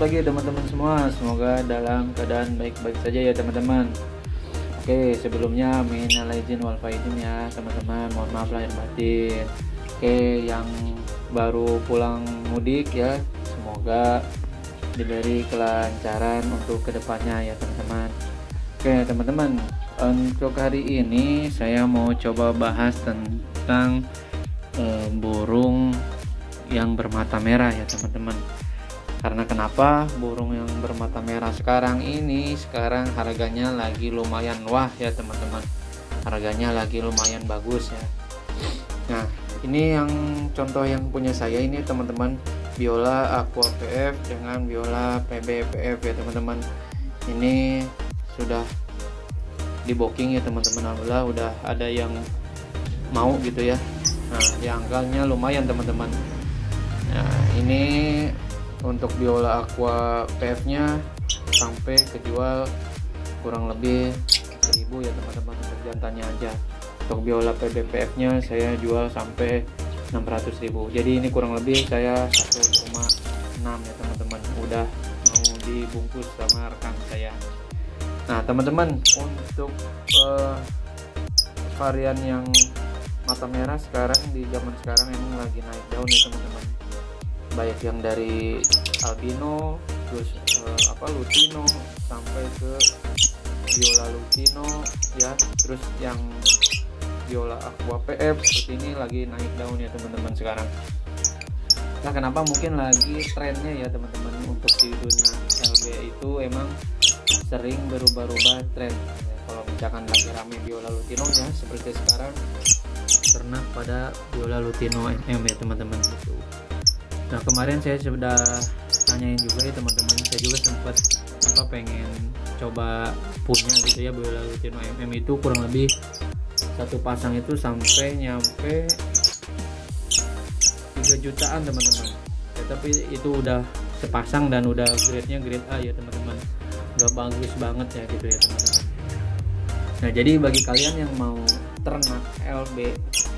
pagi teman-teman semua. Semoga dalam keadaan baik-baik saja ya teman-teman. Oke, sebelumnya minal aidin wal faizin ya teman-teman. Mohon maaf lahir batin. Oke, yang baru pulang mudik ya, semoga diberi kelancaran untuk kedepannya ya teman-teman. Oke teman-teman, untuk hari ini saya mau coba bahas tentang burung yang bermata merah ya teman-teman. Karena kenapa burung yang bermata merah sekarang harganya lagi lumayan wah ya teman-teman. Harganya lagi lumayan bagus ya. Nah, ini yang contoh yang punya saya ini teman-teman, Biola Aqua PF dengan Biola PB PF ya teman-teman. Ini sudah di booking ya teman-teman. Alhamdulillah udah ada yang mau gitu ya. Nah, di angkanya lumayan teman-teman. Nah, ini untuk Biola Aqua PF-nya sampai kejual kurang lebih 1000 ya teman-teman untuk jantannya aja. Untuk Biola PB PF-nya saya jual sampai 600.000. Jadi ini kurang lebih saya 1,6 ya teman-teman. Udah mau dibungkus sama rekan saya. Nah, teman-teman, untuk varian yang mata merah sekarang di zaman sekarang emang lagi naik daun ya teman-teman. Baik yang dari albino, terus lutino sampai ke Biola lutino ya, terus yang Biola Aqua PF seperti ini lagi naik daun ya teman-teman sekarang. Nah, kenapa mungkin lagi trennya ya teman-teman untuk di dunia LB itu emang sering berubah-ubah tren ya. Kalau misalkan lagi rame Biola lutino ya seperti sekarang, ternak pada Biola lutino MM ya teman-teman gitu. Nah, kemarin saya sudah tanyain juga ya teman-teman, saya juga sempat pengen coba punya gitu ya Biola lutino MM itu kurang lebih satu pasang itu sampai nyampe 3 jutaan teman-teman ya, tapi itu udah sepasang dan udah grade-nya grade A ya teman-teman, udah bagus banget ya gitu ya teman-teman. Nah, jadi bagi kalian yang mau ternak LB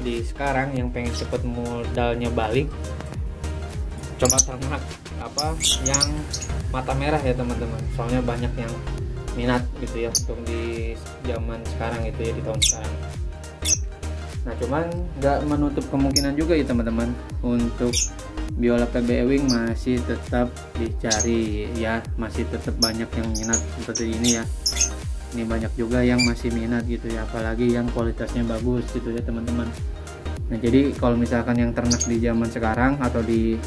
di sekarang yang pengen cepet modalnya balik, coba ternak yang mata merah ya teman-teman. Soalnya banyak yang minat gitu ya untuk di zaman sekarang itu ya, di tahun sekarang. Nah, cuman nggak menutup kemungkinan juga ya teman-teman, untuk Biola PB Ewing masih tetap dicari ya, masih tetap banyak yang minat seperti ini ya. Ini banyak juga yang masih minat gitu ya, apalagi yang kualitasnya bagus gitu ya teman-teman. Nah, jadi kalau misalkan yang ternak di zaman sekarang atau di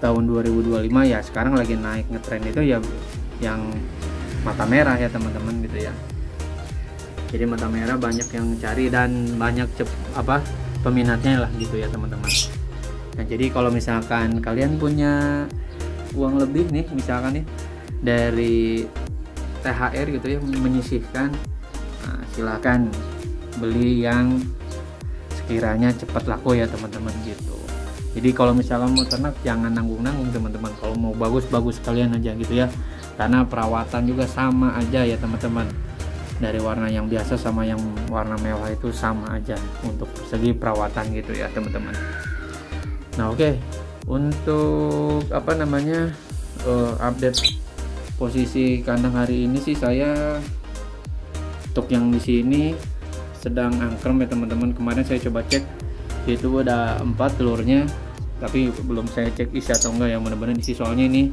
tahun 2025 ya, sekarang lagi naik ngetren itu ya yang mata merah ya teman-teman gitu ya. Jadi mata merah banyak yang cari dan banyak peminatnya lah gitu ya teman-teman. Nah, jadi kalau misalkan kalian punya uang lebih nih misalkan nih dari THR gitu ya, menyisihkan, nah, silakan beli yang sekiranya cepat laku ya teman-teman gitu. Jadi kalau misalkan mau ternak jangan nanggung-nanggung teman-teman, kalau mau bagus-bagus kalian aja gitu ya, karena perawatan juga sama aja ya teman-teman. Dari warna yang biasa sama yang warna mewah itu sama aja untuk segi perawatan gitu ya teman-teman. Nah, oke. Untuk update posisi kandang hari ini sih, saya untuk yang di sini sedang angkrem ya teman-teman. Kemarin saya coba cek itu ada 4 telurnya, tapi belum saya cek isi atau enggak ya, mudah-mudahan isi. Soalnya ini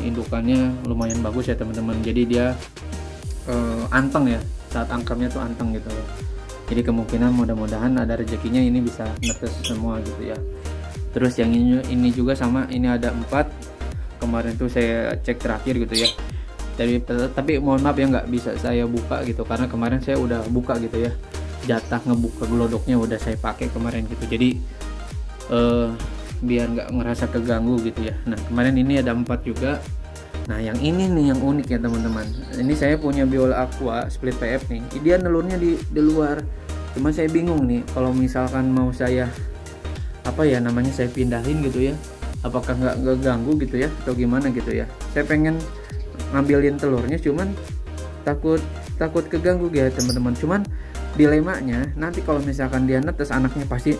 indukannya lumayan bagus ya teman-teman, jadi dia anteng ya, saat angkremnya tuh anteng gitu ya. Jadi kemungkinan mudah-mudahan ada rezekinya ini bisa netes semua gitu ya. Terus yang ini juga sama, ini ada 4. Kemarin tuh saya cek terakhir gitu ya, tapi mohon maaf ya nggak bisa saya buka gitu, karena kemarin saya udah buka gitu ya, jatah ngebuka glodoknya udah saya pakai kemarin gitu. Jadi biar nggak ngerasa keganggu gitu ya. Nah, kemarin ini ada 4 juga. Nah, yang ini nih yang unik ya teman-teman. Ini saya punya Biola Aqua split PF nih, dia nelurnya di luar. Cuma saya bingung nih kalau misalkan mau saya saya pindahin gitu ya, apakah nggak ganggu gitu ya atau gimana gitu ya. Saya pengen ngambilin telurnya, cuman takut keganggu ya teman-teman. Cuman dilemanya nanti kalau misalkan dia netes, anaknya pasti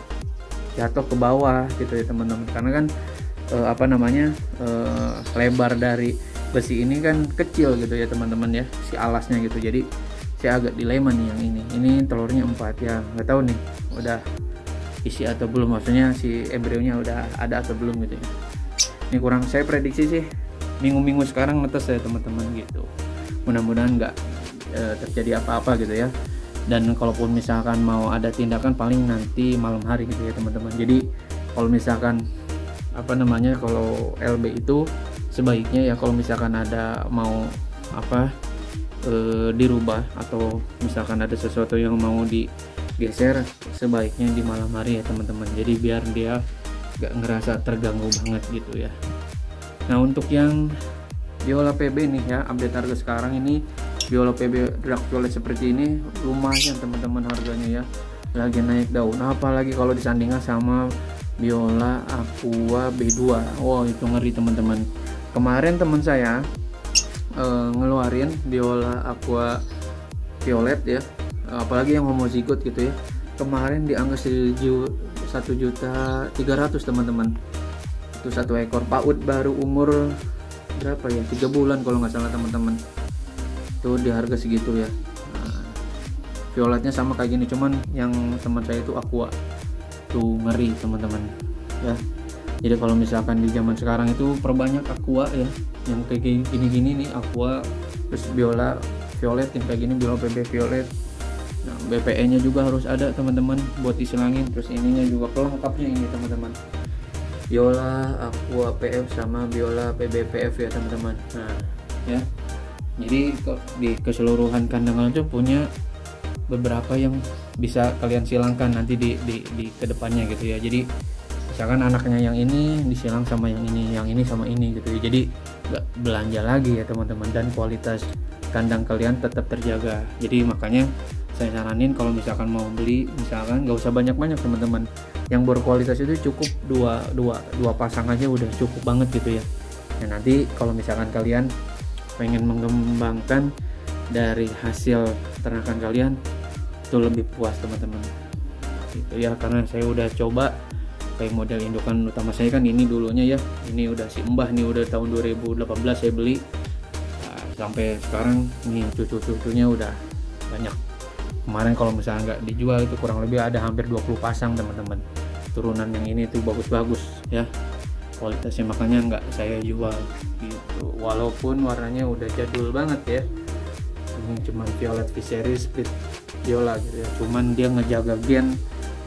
jatuh ke bawah gitu ya teman-teman, karena kan lebar dari besi ini kan kecil gitu ya teman-teman ya, si alasnya gitu. Jadi saya agak dilema nih yang ini telurnya 4 ya, nggak tahu nih udah isi atau belum, maksudnya si embrionya udah ada atau belum gitu ya. Ini kurang saya prediksi sih minggu-minggu sekarang netes ya teman-teman gitu. Mudah-mudahan nggak terjadi apa-apa gitu ya. Dan kalaupun misalkan mau ada tindakan paling nanti malam hari gitu ya teman-teman. Jadi kalau misalkan kalau LB itu sebaiknya ya kalau misalkan ada mau dirubah atau misalkan ada sesuatu yang mau digeser, sebaiknya di malam hari ya teman-teman. Jadi biar dia gak ngerasa terganggu banget gitu ya. Nah untuk yang Biola PB nih ya, update harga sekarang ini Biola PB Dark Violet seperti ini lumayan teman-teman harganya ya, lagi naik daun. Apalagi kalau disandingkan sama Biola Aqua B2, wow itu ngeri teman-teman. Kemarin teman saya ngeluarin Biola Aqua Violet ya, apalagi yang homozigot gitu ya, kemarin di angka 1.300.000 teman-teman. Itu satu ekor PAUD baru umur berapa ya, 3 bulan kalau nggak salah teman-teman. Itu di harga segitu ya. Nah, violetnya sama kayak gini, cuman yang teman saya itu Aqua tuh ngeri teman-teman ya. Jadi kalau misalkan di zaman sekarang itu perbanyak Aqua ya, yang kayak gini-gini nih Aqua, terus Biola Violet yang kayak gini Biola PB Violet. Nah, BPE nya juga harus ada teman-teman buat disilangin. Terus ininya juga pelengkapnya ini teman-teman, Biola Aqua PF sama Biola PB PF ya teman-teman. Nah ya, jadi di keseluruhan kandang itu punya beberapa yang bisa kalian silangkan nanti di kedepannya gitu ya. Jadi misalkan anaknya yang ini disilang sama yang ini sama ini gitu ya. Jadi nggak belanja lagi ya teman-teman, dan kualitas kandang kalian tetap terjaga. Jadi makanya saya saranin kalau misalkan mau beli, misalkan nggak usah banyak-banyak teman-teman, yang berkualitas itu cukup dua pasang aja udah cukup banget gitu ya. Nah nanti kalau misalkan kalian pengen mengembangkan dari hasil ternakan kalian itu lebih puas teman-teman gitu ya. Karena saya udah coba kayak model indukan utama saya kan ini dulunya ya, ini udah si Mbah nih, udah tahun 2018 saya beli. Nah, sampai sekarang nih cucu-cucunya udah banyak. Kemarin kalau misalnya nggak dijual itu kurang lebih ada hampir 20 pasang teman-teman. Turunan yang ini tuh bagus-bagus ya kualitasnya, makanya nggak saya jual gitu. Walaupun warnanya udah jadul banget ya, ini cuman Violet Viserys split Biola gitu ya, cuman dia ngejaga gen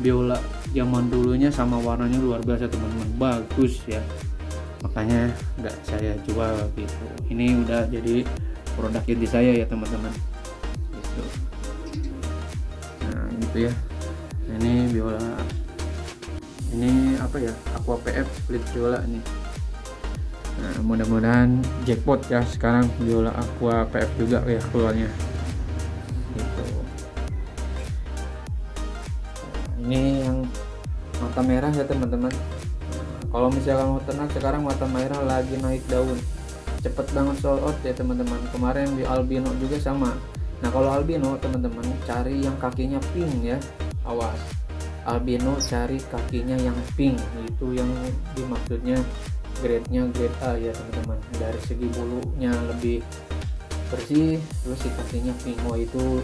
Biola zaman dulunya sama warnanya luar biasa teman-teman, bagus ya, makanya nggak saya jual gitu. Ini udah jadi produk inti saya ya teman-teman gitu. Nah gitu ya, ini Biola, ini Aqua PF split Biola nih. Nah mudah-mudahan jackpot ya sekarang Biola Aqua PF juga ya keluarnya gitu. Ini yang mata merah ya teman-teman. Kalau misalkan mau ternak sekarang mata merah lagi naik daun, cepet banget sold out ya teman-teman. Kemarin di albino juga sama. Nah kalau albino teman-teman cari yang kakinya pink ya, awas albino cari kakinya yang pink, itu yang dimaksudnya grade-nya grade A ya teman-teman. Dari segi bulunya lebih bersih, terus si kakinya pink, wah itu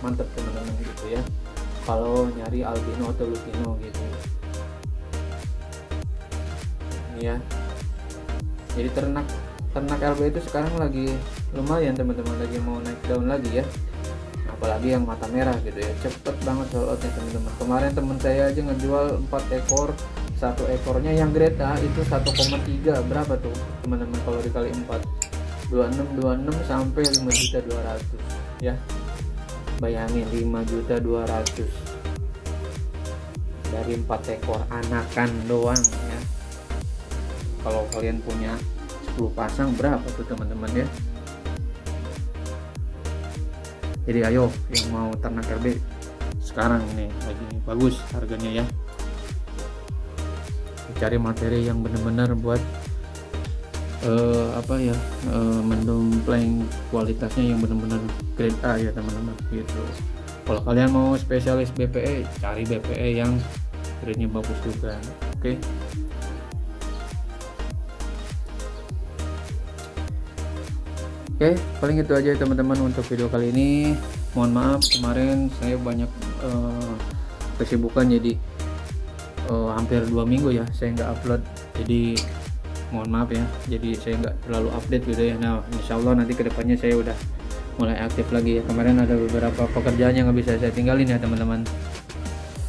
mantep teman-teman gitu ya kalau nyari albino atau lutino gitu ini ya. Jadi ternak LB itu sekarang lagi lumayan teman-teman, lagi mau naik daun lagi ya, apalagi yang mata merah gitu ya, cepet banget sold outnya teman-teman. Kemarin teman saya aja ngejual 4 ekor, satu ekornya yang grade A itu 1,3 berapa tuh teman-teman, kalau dikali 4 26 sampai 5.200.000 ya. Bayangin 5.200.000 dari 4 ekor anakan doang ya. Kalau kalian punya 10 pasang berapa tuh teman-teman ya. Jadi ayo yang mau ternak LB sekarang ini lagi bagus harganya ya. Cari materi yang benar-benar buat mendompleng kualitasnya yang benar-benar grade A ya teman-teman gitu. Kalau kalian mau spesialis BPE, cari BPE yang grade-nya bagus juga. Oke. Oke, paling itu aja teman-teman untuk video kali ini. Mohon maaf kemarin saya banyak kesibukan, jadi hampir 2 minggu ya saya nggak upload, jadi mohon maaf ya, jadi saya nggak terlalu update gitu ya. Nah insya Allah nanti kedepannya saya udah mulai aktif lagi ya. Kemarin ada beberapa pekerjaan yang nggak bisa saya tinggalin ya teman-teman.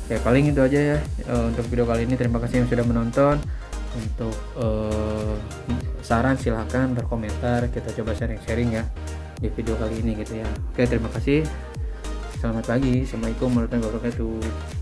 Oke, paling itu aja ya untuk video kali ini. Terima kasih yang sudah menonton. Untuk saran silahkan berkomentar, kita coba sharing-sharing ya di video kali ini gitu ya. Oke, terima kasih, selamat pagi, assalamualaikum warahmatullahi wabarakatuh.